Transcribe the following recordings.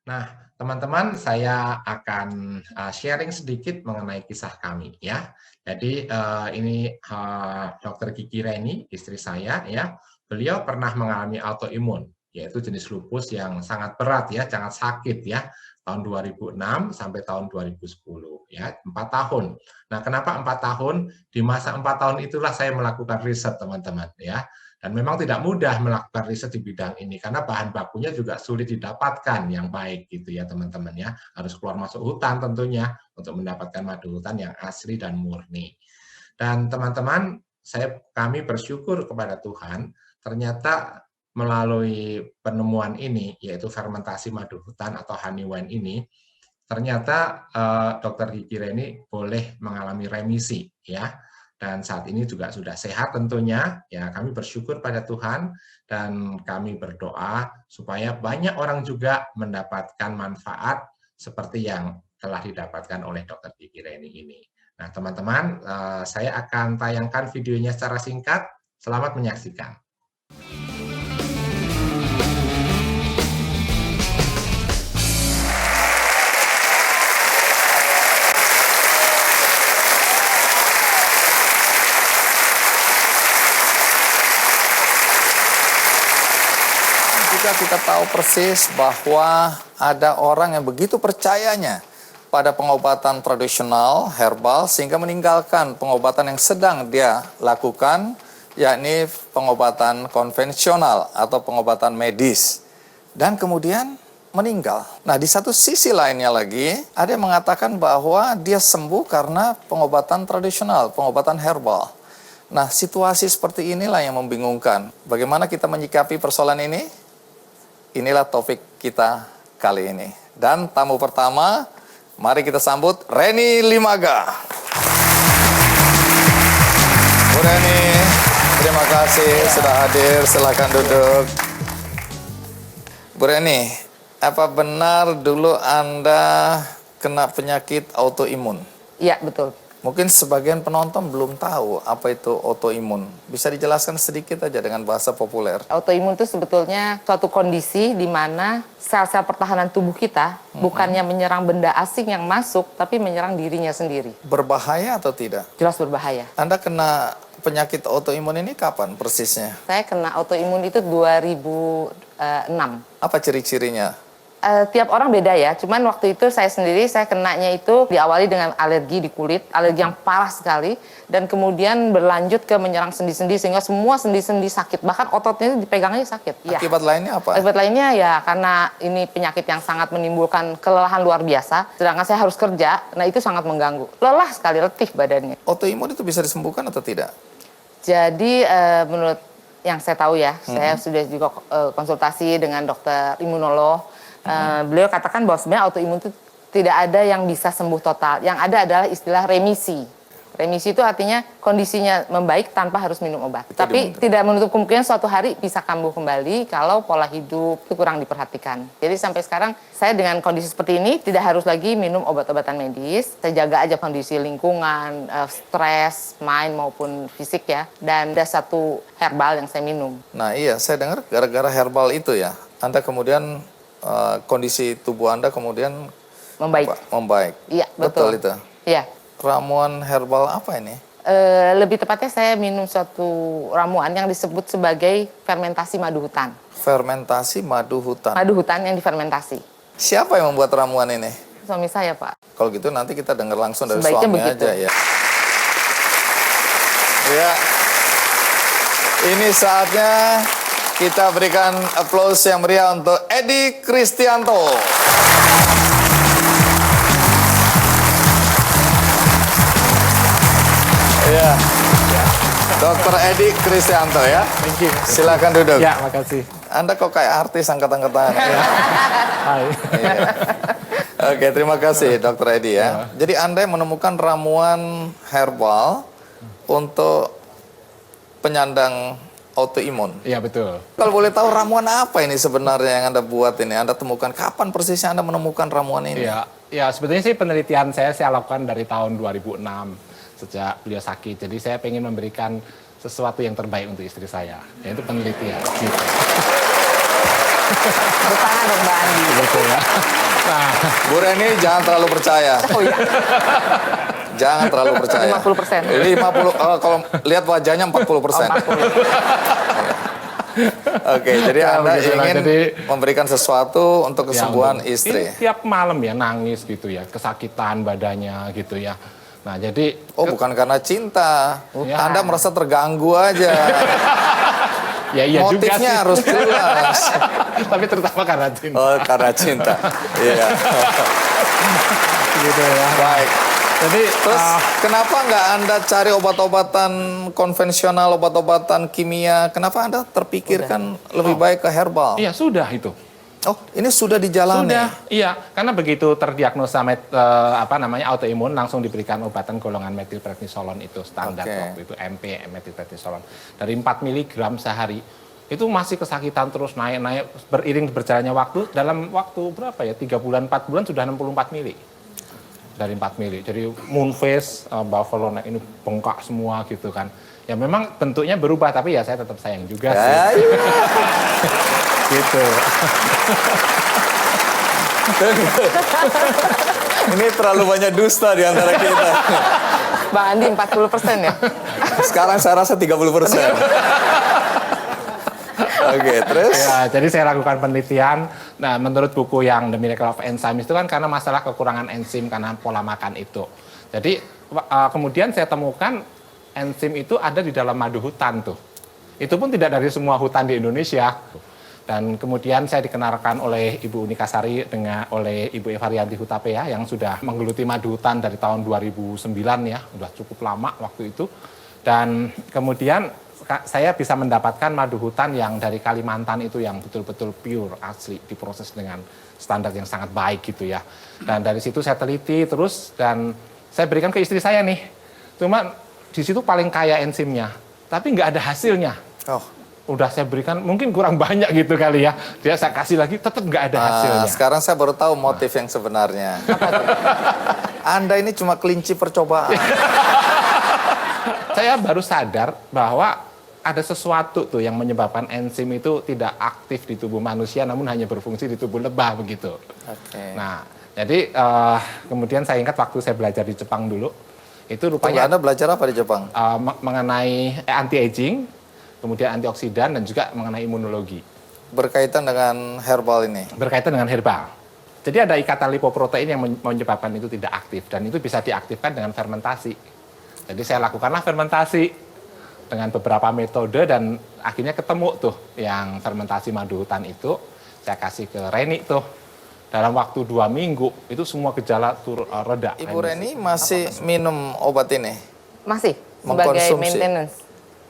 Nah, teman-teman, saya akan sharing sedikit mengenai kisah kami ya. Jadi ini Dokter Kiki Reni, istri saya ya. Beliau pernah mengalami autoimun, yaitu jenis lupus yang sangat berat ya, sangat sakit ya. Tahun 2006 sampai tahun 2010 ya, 4 tahun. Nah, kenapa 4 tahun? Di masa 4 tahun itulah saya melakukan riset, teman-teman ya. Dan memang tidak mudah melakukan riset di bidang ini karena bahan bakunya juga sulit didapatkan yang baik gitu ya teman-teman ya. Harus keluar masuk hutan tentunya untuk mendapatkan madu hutan yang asli dan murni. Dan teman-teman, kami bersyukur kepada Tuhan, ternyata melalui penemuan ini, yaitu fermentasi madu hutan atau honey wine ini, ternyata Dokter Kiki Reni boleh mengalami remisi ya. Dan saat ini juga sudah sehat tentunya. Ya, kami bersyukur pada Tuhan dan kami berdoa supaya banyak orang juga mendapatkan manfaat seperti yang telah didapatkan oleh Dokter Kiki Reni ini. Nah, teman-teman, saya akan tayangkan videonya secara singkat. Selamat menyaksikan. Kita tahu persis bahwa ada orang yang begitu percayanya pada pengobatan tradisional, herbal, sehingga meninggalkan pengobatan yang sedang dia lakukan, yakni pengobatan konvensional atau pengobatan medis. Dan kemudian meninggal. Nah, di satu sisi lainnya lagi, ada yang mengatakan bahwa dia sembuh karena pengobatan tradisional, pengobatan herbal. Nah, situasi seperti inilah yang membingungkan. Bagaimana kita menyikapi persoalan ini? Inilah topik kita kali ini. Dan tamu pertama, mari kita sambut Reni Limaga. Bu Reni, terima kasih sudah hadir, silakan duduk. Bu Reni, apa benar dulu Anda kena penyakit autoimun? Iya, betul. Mungkin sebagian penonton belum tahu apa itu autoimun. Bisa dijelaskan sedikit aja dengan bahasa populer. Autoimun itu sebetulnya suatu kondisi di mana sel-sel pertahanan tubuh kita bukannya menyerang benda asing yang masuk, tapi menyerang dirinya sendiri. Berbahaya atau tidak? Jelas berbahaya. Anda kena penyakit autoimun ini kapan persisnya? Saya kena autoimun itu 2006. Apa ciri-cirinya? Tiap orang beda ya, cuman waktu itu saya sendiri, saya kenanya itu diawali dengan alergi di kulit, alergi yang parah sekali, dan kemudian berlanjut ke menyerang sendi-sendi, sehingga semua sendi-sendi sakit, bahkan ototnya dipegangnya sakit. Akibat lainnya apa? Akibat lainnya ya karena ini penyakit yang sangat menimbulkan kelelahan luar biasa, sedangkan saya harus kerja, nah itu sangat mengganggu. Lelah sekali, letih badannya. Autoimun itu bisa disembuhkan atau tidak? Jadi menurut yang saya tahu ya, saya sudah juga konsultasi dengan dokter imunolog. Beliau katakan bahwa sebenarnya autoimun itu tidak ada yang bisa sembuh total. Yang ada adalah istilah remisi. Remisi itu artinya kondisinya membaik tanpa harus minum obat. Tapi tidak menutup kemungkinan suatu hari bisa kambuh kembali kalau pola hidup itu kurang diperhatikan. Jadi sampai sekarang saya dengan kondisi seperti ini tidak harus lagi minum obat-obatan medis. Saya jaga aja kondisi lingkungan, stres, mind maupun fisik ya. Dan ada satu herbal yang saya minum. Nah iya, saya dengar gara-gara herbal itu ya, Anda kemudian kondisi tubuh Anda kemudian membaik. Iya, betul itu. Iya. Ramuan herbal apa ini? Lebih tepatnya saya minum suatu ramuan yang disebut sebagai fermentasi madu hutan. Fermentasi madu hutan. Madu hutan yang difermentasi. Siapa yang membuat ramuan ini? Suami saya, Pak. Kalau gitu nanti kita dengar langsung dari Sebaiknya suami begitu aja ya. Ya. Ini saatnya kita berikan aplaus yang meriah untuk Edi Kristianto. Ya, Dokter Edi Kristianto ya. Thank you. Silakan duduk. Ya, makasih. Anda kok kayak artis angkat-angkatan. Hai. Ya. Oke, terima kasih Dokter Edi ya. Jadi Anda menemukan ramuan herbal untuk penyandang autoimun. Iya, betul. Kalau boleh tahu ramuan apa ini sebenarnya yang Anda buat ini? Anda temukan kapan persisnya Anda menemukan ramuan ini? Ya, sebetulnya sih penelitian saya lakukan dari tahun 2006 sejak beliau sakit. Jadi saya pengen memberikan sesuatu yang terbaik untuk istri saya, yaitu penelitian. Gitu. Bertangan dong Mbak Andi. Betul ya. Nah, Bu Reni jangan terlalu percaya. Oh iya, Jangan terlalu percaya. 50%. 50, kalau lihat wajahnya 40%. 40. Oke, jadi Ya, Anda begitu lah. ingin Jadi- memberikan sesuatu untuk ya, kesembuhan untuk- istri. ini tiap malam ya nangis gitu ya, kesakitan badannya gitu ya. Nah, jadi Oh, bukan karena cinta. Ya. Anda merasa terganggu aja. ya iya juga sih. Motifnya harus jelas. Tapi terutama karena cinta. Oh, karena cinta. Iya. Gitu ya. Baik. Jadi Terus kenapa nggak Anda cari obat-obatan konvensional, obat-obatan kimia? Kenapa Anda terpikirkan lebih baik ke herbal? iya sudah itu. Oh, ini sudah dijalani. Sudah, iya. Karena begitu terdiagnosa autoimun, langsung diberikan obatan golongan metilprednisolon itu standar Oke. waktu itu MP metilprednisolon dari 4 mg sehari. Itu masih kesakitan terus naik-naik beriring berjalannya waktu. Dalam waktu berapa ya? 3 bulan, 4 bulan sudah 64 mili. Dari 4 mili. Jadi moon face, buffalo neck ini bengkak semua gitu kan. Ya memang bentuknya berubah, tapi ya saya tetap sayang juga sih. Ya, iya. Gitu. Ini terlalu banyak dusta di antara kita. Mbak Andi 40% ya. Sekarang saya rasa 30%. Oke, terus? Ya, jadi saya lakukan penelitian. Nah, menurut buku yang The Miracle of Enzymes itu kan karena masalah kekurangan enzim karena pola makan itu. Jadi kemudian saya temukan enzim itu ada di dalam madu hutan tuh. Itu pun tidak dari semua hutan di Indonesia. Dan kemudian saya dikenalkan oleh Ibu Unikasari oleh Ibu Evarianti Hutapea yang sudah menggeluti madu hutan dari tahun 2009 ya, sudah cukup lama waktu itu. Dan kemudian saya bisa mendapatkan madu hutan yang dari Kalimantan itu yang betul-betul pure, asli, diproses dengan standar yang sangat baik gitu ya. Dan dari situ saya teliti terus dan saya berikan ke istri saya nih. Cuma di situ paling kaya enzimnya, tapi nggak ada hasilnya. Oh. Udah saya berikan, mungkin kurang banyak gitu kali ya. Dia saya kasih lagi, tetap nggak ada hasilnya. Sekarang saya baru tahu motif yang sebenarnya. Anda ini cuma kelinci percobaan. Saya baru sadar bahwa ada sesuatu tuh yang menyebabkan enzim itu tidak aktif di tubuh manusia, namun hanya berfungsi di tubuh lebah begitu. Oke. Nah, jadi kemudian saya ingat waktu saya belajar di Jepang dulu, itu Tunggu, rupanya Anda belajar apa di Jepang? mengenai anti-aging, kemudian antioksidan, dan juga mengenai imunologi. Berkaitan dengan herbal ini. Berkaitan dengan herbal. Jadi ada ikatan lipoprotein yang menyebabkan itu tidak aktif, dan itu bisa diaktifkan dengan fermentasi. Jadi saya lakukanlah fermentasi dengan beberapa metode dan akhirnya ketemu tuh yang fermentasi madu hutan itu. Saya kasih ke Reni tuh. Dalam waktu 2 minggu itu semua gejala reda. Ibu Reni masih minum obat ini? Masih sebagai Mengkonsumsi. maintenance.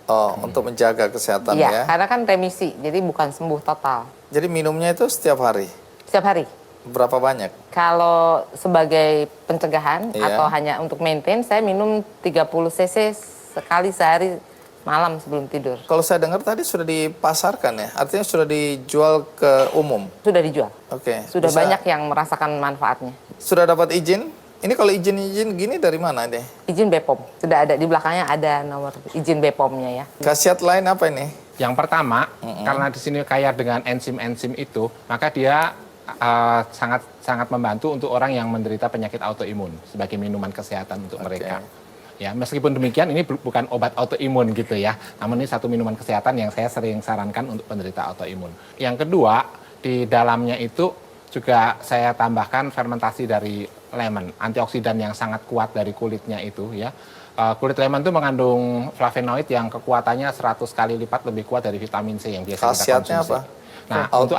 Oh, untuk menjaga kesehatan Iya, ya. karena kan remisi, jadi bukan sembuh total. Jadi minumnya itu setiap hari? Setiap hari. Berapa banyak? Kalau sebagai pencegahan Iya. atau hanya untuk maintain, saya minum 30 cc sekali sehari malam sebelum tidur. Kalau saya dengar tadi sudah dipasarkan ya? Artinya sudah dijual ke umum? Sudah dijual. Oke. Sudah Bisa- banyak yang merasakan manfaatnya. Sudah dapat izin? Ini kalau izin-izin gini dari mana deh? Izin BPOM. Sudah ada, di belakangnya ada nomor izin BPOM-nya ya. Khasiat lain apa ini? Yang pertama, karena di sini kaya dengan enzim-enzim itu, maka dia sangat sangat membantu untuk orang yang menderita penyakit autoimun sebagai minuman kesehatan untuk mereka. Ya, meskipun demikian ini bukan obat autoimun gitu ya. Namun ini satu minuman kesehatan yang saya sering sarankan untuk penderita autoimun. Yang kedua, di dalamnya itu juga saya tambahkan fermentasi dari lemon, antioksidan yang sangat kuat dari kulitnya itu ya. Kulit lemon itu mengandung flavonoid yang kekuatannya 100 kali lipat lebih kuat dari vitamin C yang biasa kita Khasiatnya konsumsi. apa? Nah, untuk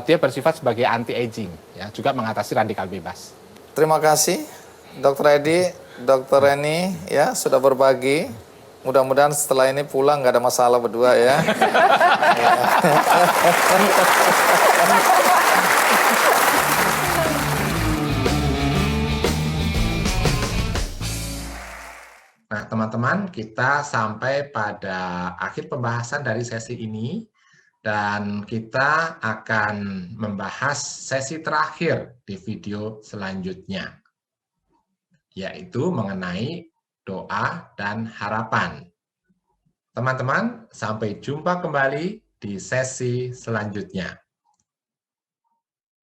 dia bersifat sebagai anti-aging ya, juga mengatasi radikal bebas. Terima kasih Dr. Edi, Dr. Reni ya sudah berbagi. Mudah-mudahan setelah ini pulang nggak ada masalah berdua ya. Nah, teman-teman, kita sampai pada akhir pembahasan dari sesi ini dan kita akan membahas sesi terakhir di video selanjutnya, yaitu mengenai doa dan harapan. Teman-teman, sampai jumpa kembali di sesi selanjutnya.